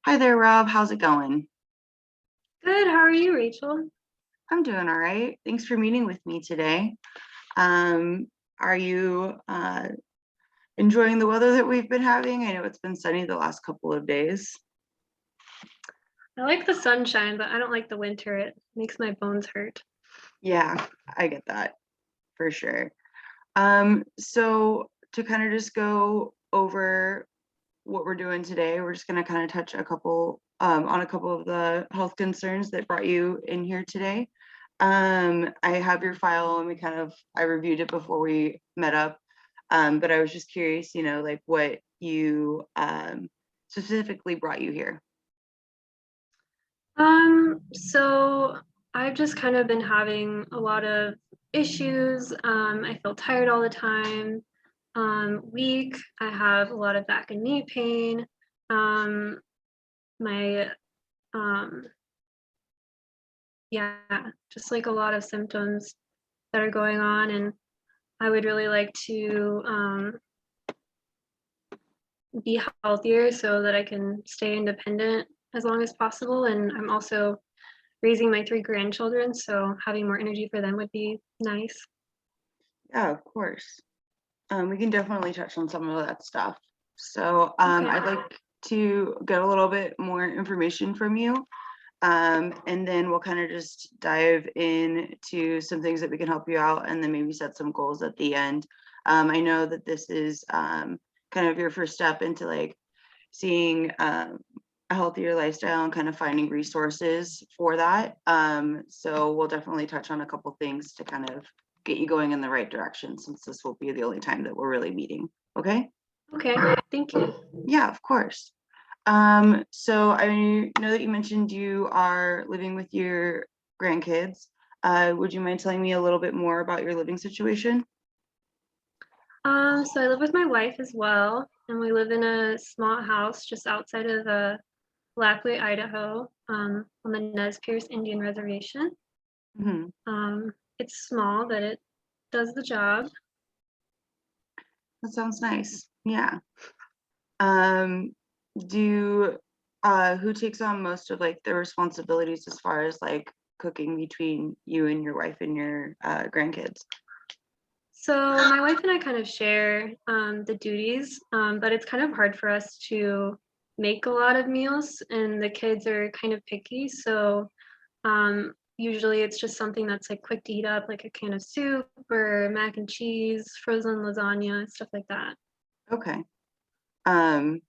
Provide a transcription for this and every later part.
Hi there, Rob. How's it going? Good. How are you, Rachel? I'm doing all right. Thanks for meeting with me today. Um, are you enjoying the weather that we've been having? I know it's been sunny the last couple of days. I like the sunshine, but I don't like the winter. It makes my bones hurt. Yeah, I get that for sure. So to kind of just go over what we're doing today, we're just going to kind of touch on a couple of the health concerns that brought you in here today. I have your file and I reviewed it before we met up. But I was just curious, like what you specifically brought you here. So I've just kind of been having a lot of issues. I feel tired all the time, weak. I have a lot of back and knee pain. My um yeah, just like a lot of symptoms that are going on, and I would really like to be healthier so that I can stay independent as long as possible. And I'm also raising my three grandchildren, so having more energy for them would be nice. Yeah, of course. We can definitely touch on some of that stuff. So Okay. I'd like to get a little bit more information from you. And then we'll kind of just dive into some things that we can help you out and then maybe set some goals at the end. I know that this is kind of your first step into like seeing a healthier lifestyle and kind of finding resources for that. So we'll definitely touch on a couple things to kind of get you going in the right direction since this will be the only time that we're really meeting. Okay? Okay, thank you. Yeah, of course. So I know that you mentioned you are living with your grandkids. Would you mind telling me a little bit more about your living situation? So I live with my wife as well, and we live in a small house just outside of Lackley, Idaho, on the Nez Perce Indian Reservation. Hmm. It's small, but it does the job. That sounds nice. Yeah. Um, do who takes on most of like the responsibilities as far as like cooking between you and your wife and your grandkids? So my wife and I kind of share the duties, but it's kind of hard for us to make a lot of meals, and the kids are kind of picky. So usually it's just something that's like quick to eat up, like a can of soup or mac and cheese, frozen lasagna, stuff like that. Okay. Um,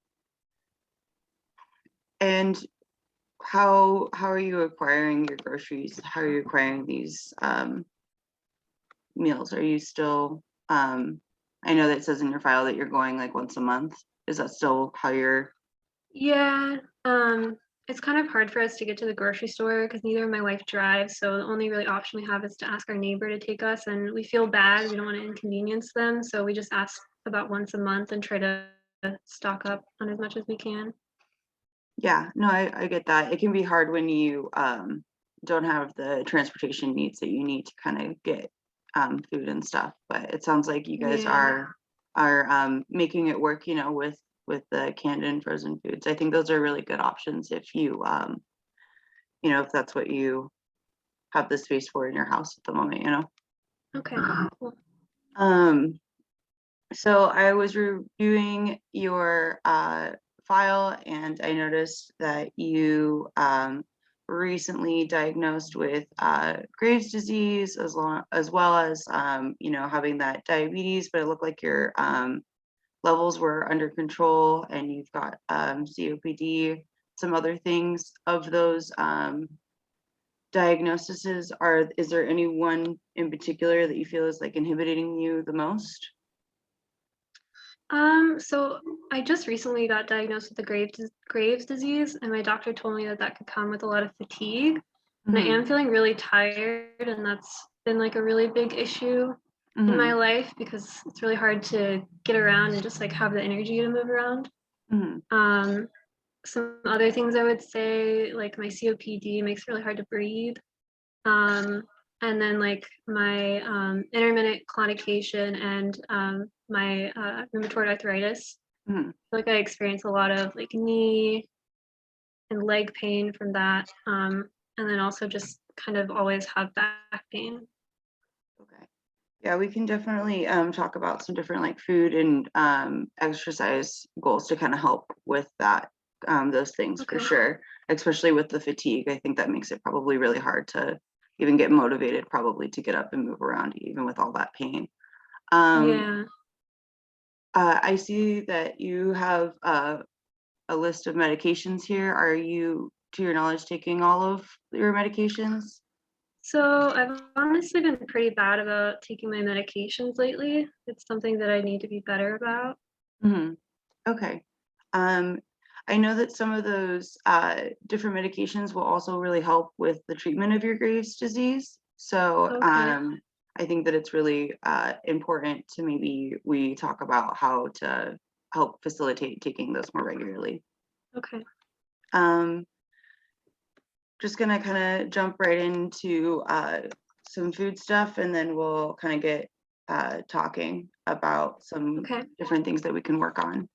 and how are you acquiring your groceries? How are you acquiring these meals? Are you still I know that it says in your file that you're going like once a month. Is that still how you're Yeah, it's kind of hard for us to get to the grocery store because neither of my wife drives. So the only really option we have is to ask our neighbor to take us, and we feel bad. We don't want to inconvenience them, so we just ask about once a month and try to stock up on as much as we can. yeah, no, I get that. It can be hard when you don't have the transportation needs that you need to kind of get food and stuff. But it sounds like you guys Yeah. are making it work, with the canned and frozen foods. I think those are really good options if if that's what you have the space for in your house at the moment. Okay. Cool. Um, so I was reviewing your file and I noticed that you were recently diagnosed with Graves' disease as well as having that diabetes, but it looked like your levels were under control and you've got COPD, some other things of those diagnoses. Is there any one in particular that you feel is like inhibiting you the most? So I just recently got diagnosed with the Graves disease, and my doctor told me that that could come with a lot of fatigue. And I Hmm. am feeling really tired, and that's been like a really big issue in my Hmm. life because it's really hard to get around and just like have the energy to move around. Hmm. Um, some other things I would say, like my COPD makes it really hard to breathe. Um, and then like my intermittent claudication and my rheumatoid arthritis. Hmm. Like I experience a lot of like knee and leg pain from that. And then also just kind of always have back pain. Okay. Yeah, we can definitely talk about some different like food and exercise goals to kind of help with that, those things for Okay. sure, especially with the fatigue. I think that makes it probably really hard to even get motivated probably to get up and move around even with all that pain. Yeah. I see that you have a list of medications here. Are you, to your knowledge, taking all of your medications? So I've honestly been pretty bad about taking my medications lately. It's something that I need to be better about. Mhm. Okay. Um, I know that some of those different medications will also really help with the treatment of your Graves' disease. So Okay. I think that it's really important to maybe we talk about how to help facilitate taking those more regularly. Okay. Um, just gonna kind of jump right into some food stuff, and then we'll kind of get talking about some Okay. different things that we can work on.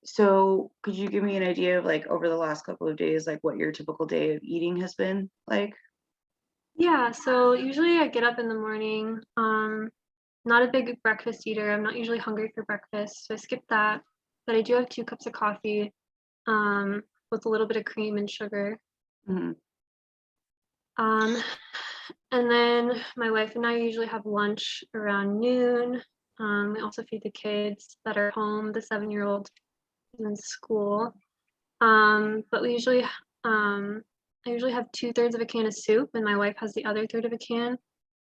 So could you give me an idea of like over the last couple of days, like what your typical day of eating has been like? Yeah, so usually I get up in the morning. Not a big breakfast eater. I'm not usually hungry for breakfast, so I skip that. But I do have 2 cups of coffee, with a little bit of cream and sugar. Mhm. Um, and then my wife and I usually have lunch around noon. We also feed the kids that are home. The 7-year-old is in school. But I usually have 2/3 of a can of soup, and my wife has the other third of a can.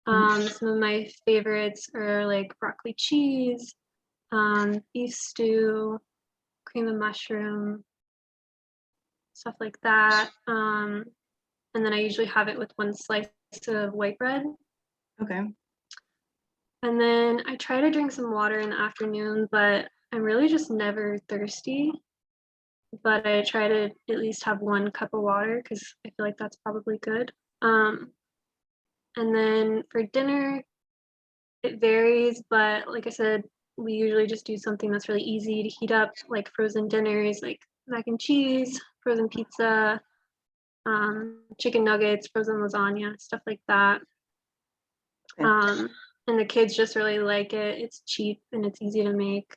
Mhm. Some of my favorites are like broccoli cheese, beef stew, cream of mushroom, stuff like that. And then I usually have it with 1 slice of white bread. Okay. And then I try to drink some water in the afternoon, but I'm really just never thirsty. But I try to at least have 1 cup of water because I feel like that's probably good. Um, and then for dinner, it varies, but like I said, we usually just do something that's really easy to heat up, like frozen dinners, like mac and cheese, frozen pizza, chicken nuggets, frozen lasagna, stuff like that. Okay. Um, and the kids just really like it. It's cheap and it's easy to make.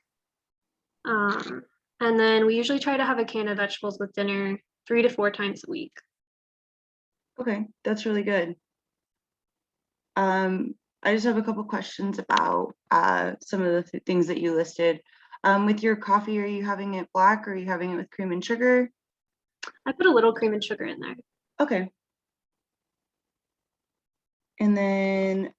Um, and then we usually try to have a can of vegetables with dinner 3 to 4 times a week. Okay. That's really good. Um, I just have a couple questions about some of the things that you listed. With your coffee, are you having it black or are you having it with cream and sugar? I put a little cream and sugar in there. Okay. And then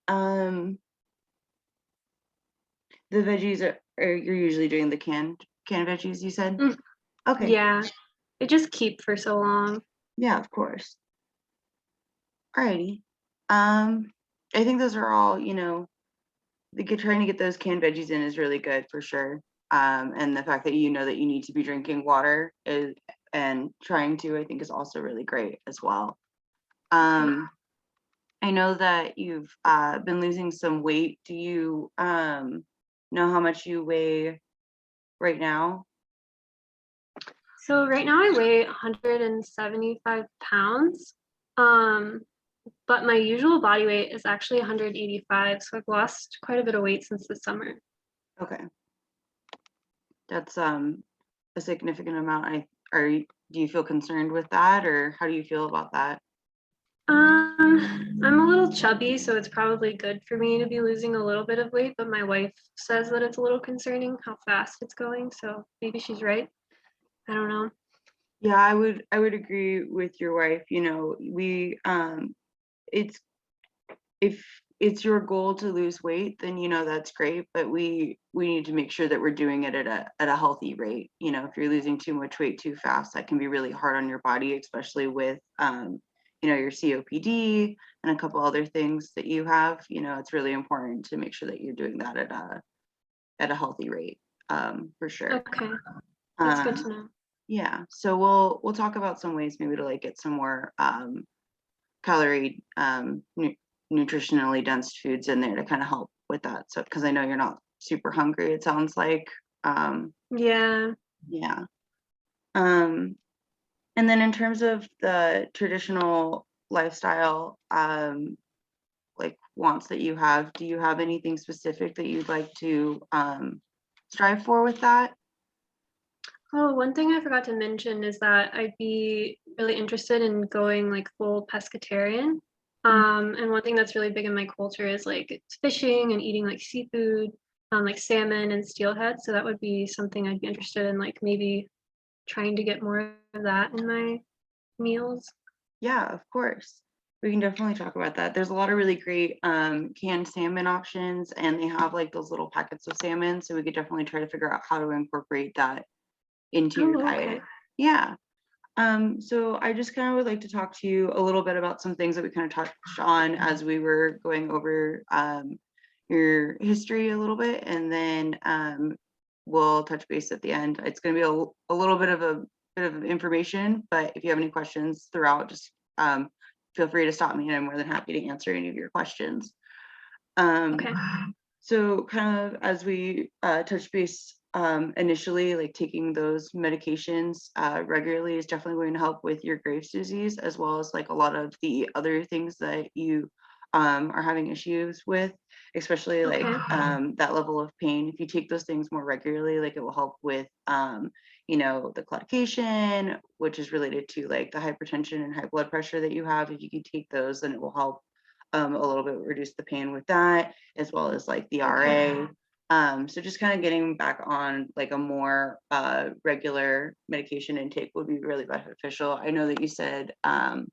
the veggies are you're usually doing the canned veggies, you said? Mm, Okay. yeah, they just keep for so long. Yeah, of course. Alrighty. Um, I think those are all, trying to get those canned veggies in is really good for sure. And the fact that you know that you need to be drinking water is and trying to, I think is also really great as well. Okay. I know that you've been losing some weight. Do you know how much you weigh right now? So right now I weigh 175 pounds. Um, but my usual body weight is actually 185. So I've lost quite a bit of weight since the summer. Okay. That's a significant amount. Do you feel concerned with that or how do you feel about that? I'm a little chubby, so it's probably good for me to be losing a little bit of weight, but my wife says that it's a little concerning how fast it's going, so maybe she's right. I don't know. Yeah, I would agree with your wife. We it's if it's your goal to lose weight, then that's great, but we need to make sure that we're doing it at a healthy rate. If you're losing too much weight too fast, that can be really hard on your body, especially with your COPD and a couple other things that you have. It's really important to make sure that you're doing that at a healthy rate, for sure. Okay, that's good Um, to know. yeah, so we'll talk about some ways maybe to like get some more calorie nutritionally dense foods in there to kind of help with that. So because I know you're not super hungry, it sounds like. Yeah. Yeah. Um, And then in terms of the traditional lifestyle, like wants that you have, do you have anything specific that you'd like to strive for with that? Oh, one thing I forgot to mention is that I'd be really interested in going like full pescatarian. And one thing that's really big in my culture is like it's fishing and eating like seafood, like salmon and steelhead. So that would be something I'd be interested in, like maybe trying to get more of that in my meals. Yeah, of course. We can definitely talk about that. There's a lot of really great canned salmon options, and they have like those little packets of salmon. So we could definitely try to figure out how to incorporate that into your Oh, diet. okay. Yeah. So I just kind of would like to talk to you a little bit about some things that we kind of touched on as we were going over your history a little bit, and then we'll touch base at the end. It's going to be a little bit of information, but if you have any questions throughout, just feel free to stop me, and I'm more than happy to answer any of your questions. Okay. So kind of as we touch base initially, like taking those medications regularly is definitely going to help with your Graves' disease, as well as like a lot of the other things that you are having issues with, especially like Okay. that level of pain. If you take those things more regularly, like it will help with the claudication, which is related to like the hypertension and high blood pressure that you have. If you can take those, then it will help a little bit reduce the pain with that, as well as like the Okay. RA. So just kind of getting back on like a more regular medication intake would be really beneficial. I know that you said that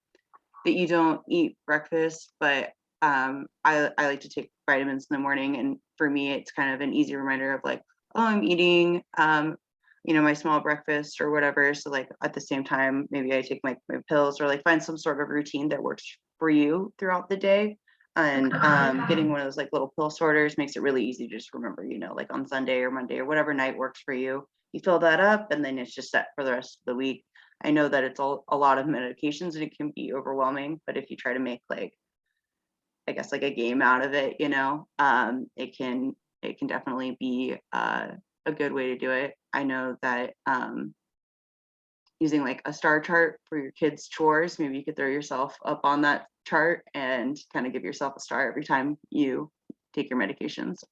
you don't eat breakfast, but I like to take vitamins in the morning. And for me, it's kind of an easy reminder of like, oh, I'm eating, my small breakfast or whatever. So like at the same time, maybe I take my pills or like find some sort of routine that works for you throughout the day. And getting one of those like little pill sorters makes it really easy to just remember, like on Sunday or Monday or whatever night works for you. You fill that up and then it's just set for the rest of the week. I know that it's a lot of medications and it can be overwhelming, but if you try to make like, I guess like a game out of it, it can definitely be a good way to do it. I know that using like a star chart for your kids' chores, maybe you could throw yourself up on that chart and kind of give yourself a star every time you take your medications.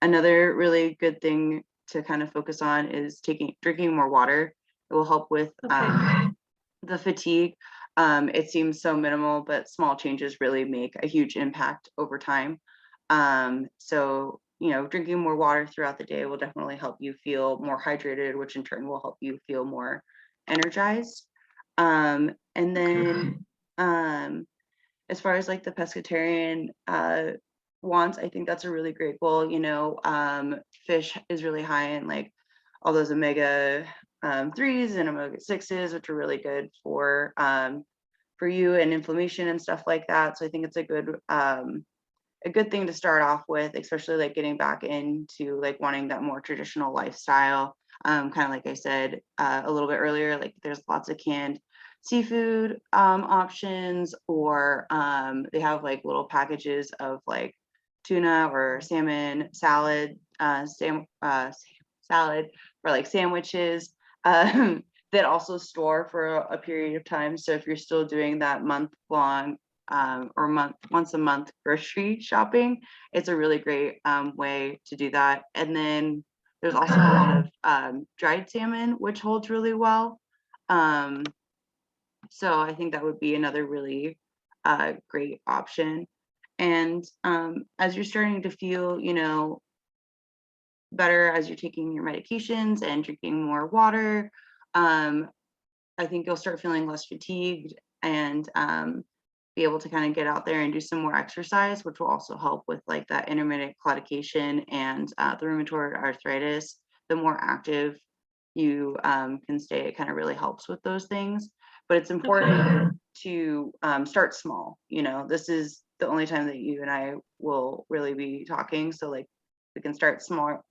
Another really good thing to kind of focus on is drinking more water. It will help with Okay. the fatigue. It seems so minimal, but small changes really make a huge impact over time. So, drinking more water throughout the day will definitely help you feel more hydrated, which in turn will help you feel more energized. And then, as far as like the pescatarian wants, I think that's a really great goal. Fish is really high in like all those omega 3s and omega 6s, which are really good for you and inflammation and stuff like that. So I think it's a good thing to start off with, especially like getting back into like wanting that more traditional lifestyle. Kind of like I said a little bit earlier, like there's lots of canned seafood options, or they have like little packages of like tuna or salmon salad, salad for like sandwiches. That also store for a period of time. So if you're still doing that month long or once a month grocery shopping, it's a really great way to do that. And then there's also a lot of dried salmon, which holds really well. So I think that would be another really great option. And as you're starting to feel, better as you're taking your medications and drinking more water, I think you'll start feeling less fatigued and be able to kind of get out there and do some more exercise, which will also help with like that intermittent claudication and the rheumatoid arthritis. The more active you can stay, it kind of really helps with those things. But it's important to start small. This is the only time that you and I will really be talking. So like we can start start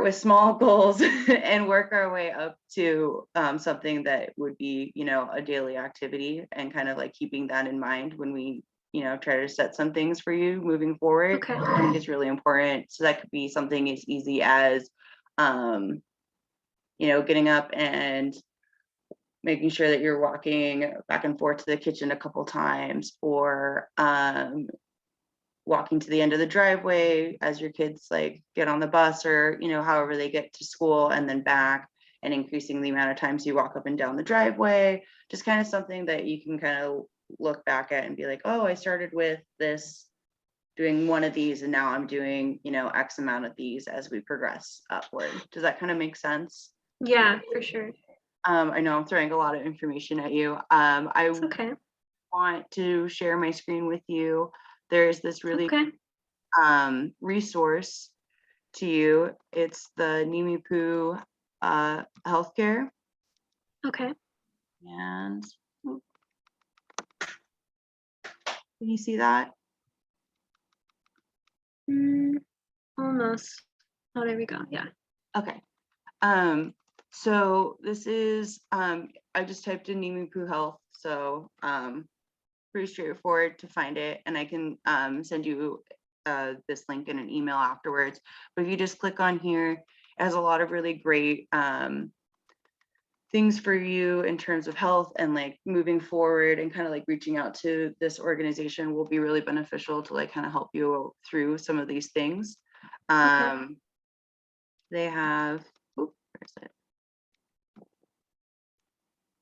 with small goals and work our way up to something that would be, a daily activity, and kind of like keeping that in mind when we, try to set some things for you moving forward. Okay. I think it's really important. So that could be something as easy as, getting up and making sure that you're walking back and forth to the kitchen a couple times, or walking to the end of the driveway as your kids like get on the bus, or however they get to school and then back, and increasing the amount of times you walk up and down the driveway. Just kind of something that you can kind of look back at and be like, oh, I started with this, doing one of these, and now I'm doing X amount of these as we progress upward. Does that kind of make sense? Yeah, for sure. I know I'm throwing a lot of information at you. It's okay. Want to share my screen with you. There's this really Okay. resource to you. It's the Nimipu healthcare. Okay. And can you see that? Almost. Oh, there we go. Yeah. Okay. So this is, I just typed in Nimipu Health, so pretty straightforward to find it, and I can send you this link in an email afterwards. But if you just click on here, it has a lot of really great things for you in terms of health, and like moving forward, and kind of like reaching out to this organization will be really beneficial to like kind of help you through some of these things. They have, where is it?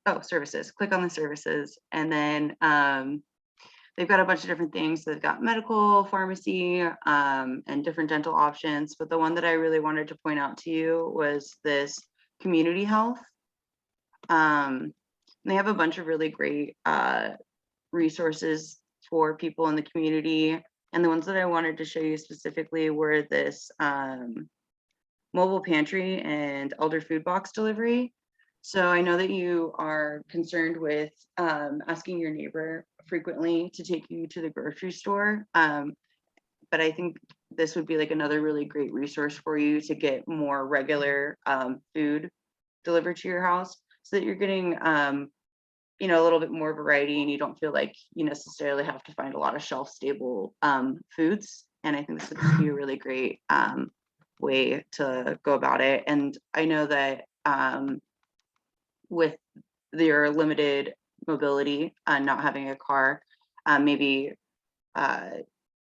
Oh, services. Click on the services, and then they've got a bunch of different things. They've got medical, pharmacy, and different dental options. But the one that I really wanted to point out to you was this community health. They have a bunch of really great resources for people in the community. And the ones that I wanted to show you specifically were this mobile pantry and elder food box delivery. So I know that you are concerned with asking your neighbor frequently to take you to the grocery store. But I think this would be like another really great resource for you to get more regular food delivered to your house, so that you're getting a little bit more variety, and you don't feel like you necessarily have to find a lot of shelf stable foods. And I think this would just be a really great way to go about it. And I know that with your limited mobility and not having a we maybe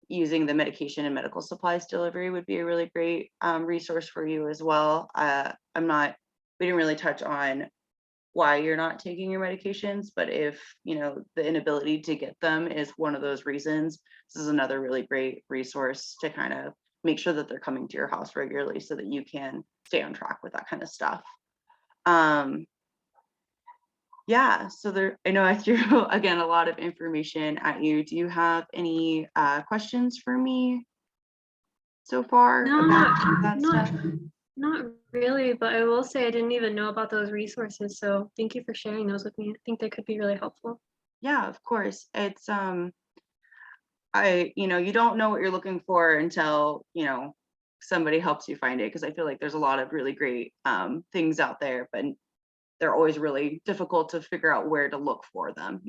using the medication and medical supplies delivery would be a really great resource for you as well. We didn't really touch on why you're not taking your medications, but if the inability to get them is one of those reasons, this is another really great resource to kind of make sure that they're coming to your house regularly, so that you can stay on track with that kind of stuff. Yeah, so I know I threw again a lot of information at you. Do you have any questions for me so far about that stuff? Not really, but I will say I didn't even know about those resources. So thank you for sharing those with me. I think they could be really helpful. Yeah, of course. It's you don't know what you're looking for until somebody helps you find it, because I feel like there's a lot of really great things out there, but they're always really difficult to figure out where to look for them.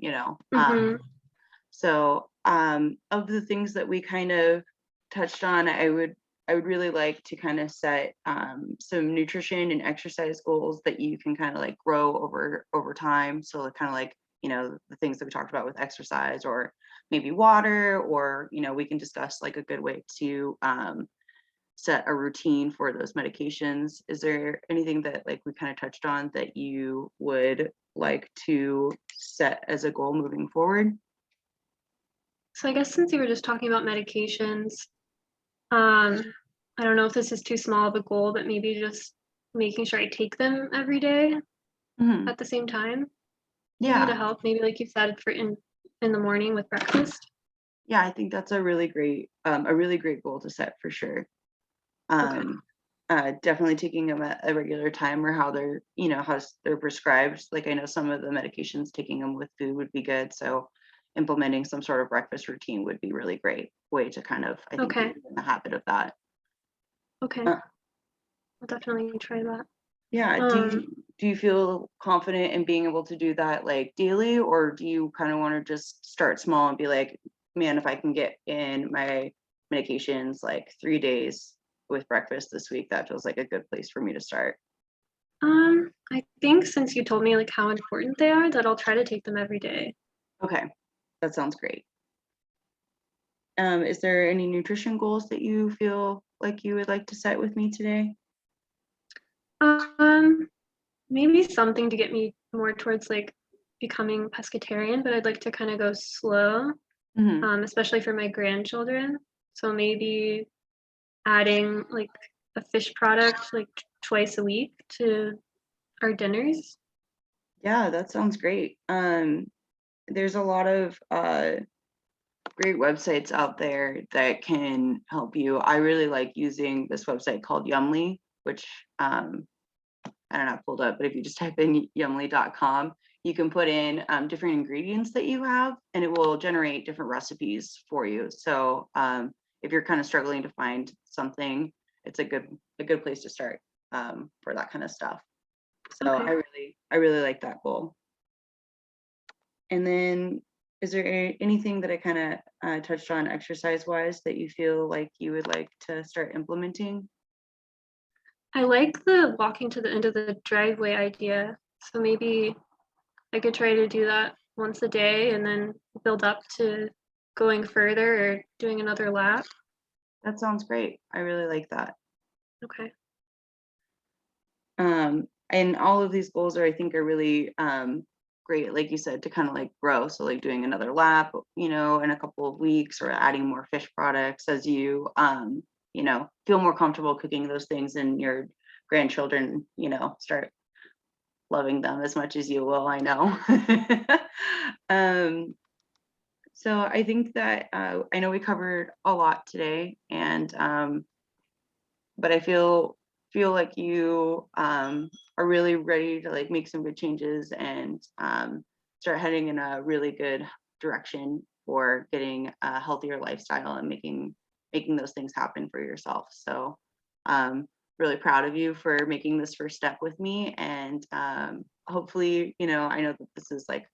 So of the things that we kind of touched on, I would really like to kind of set some nutrition and exercise goals that you can kind of like grow over time. So kind of like the things that we talked about with exercise, or maybe water, or we can discuss like a good way to set a routine for those medications. Is there anything that like we kind of touched on that you would like to set as a goal moving forward? So I guess since you were just talking about medications, I don't know if this is too small of a goal, but maybe just making sure I take them every day at the same time. Yeah, to help, maybe like you said, for in the morning with breakfast. Yeah, I think that's a really great goal to set for sure. Definitely taking them at a regular time, or how they're how they're prescribed. Like I know some of the medications, taking them with food would be good, so implementing some sort of breakfast routine would be really great way to kind of, I think, get in the habit of that. Okay, I'll definitely try that. Yeah, do you feel confident in being able to do that like daily, or do you kind of want to just start small and be like, man, if I can get in my medications like 3 days with breakfast this week, that feels like a good place for me to start? I think since you told me like how important they are, that I'll try to take them every day. Okay, that sounds great. Is there any nutrition goals that you feel like you would like to set with me today? Um, Maybe something to get me more towards like becoming pescatarian, but I'd like to kind of go slow, Mhm. especially for my grandchildren. So maybe adding like a fish product like twice a week to our dinners. Yeah, that sounds great. There's a lot of great websites out there that can help you. I really like using this website called Yumly, which I don't have pulled up, but if you just type in yumly.com, you can put in different ingredients that you have, and it will generate different recipes for you. So if you're kind of struggling to find something, it's a good place to start for that kind of stuff. So Okay. I really like that goal. And then, is there anything that I kind of touched on exercise wise that you feel like you would like to start implementing? I like the walking to the end of the driveway idea. So maybe I could try to do that once a day and then build up to going further or doing another lap. That sounds great. I really like that. Okay. And all of these goals are, I think, are really great, like you said, to kind of like grow. So like doing another lap, in a couple of weeks, or adding more fish products as you, feel more comfortable cooking those things, and your grandchildren, start loving them as much as you will, I know. um, so I think that I know we covered a lot today, and but I feel like you are really ready to like make some good changes, and start heading in a really good direction for getting a healthier lifestyle and making those things happen for yourself. So really proud of you for making this first step with me, and hopefully, I know that this is like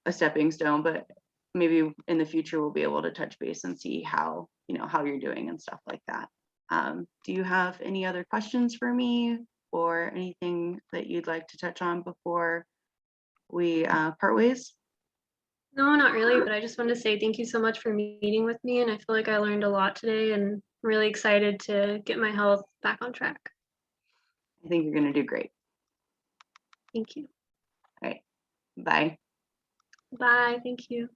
a stepping stone, but maybe in the future we'll be able to touch base and see how you're doing and stuff like that. Do you have any other questions for me, or anything that you'd like to touch on before we part ways? No, not really, but I just wanted to say thank you so much for meeting with me. And I feel like I learned a lot today and I'm really excited to get my health back on track. I think you're going to do great. Thank you. All right. Bye. Bye. Thank you.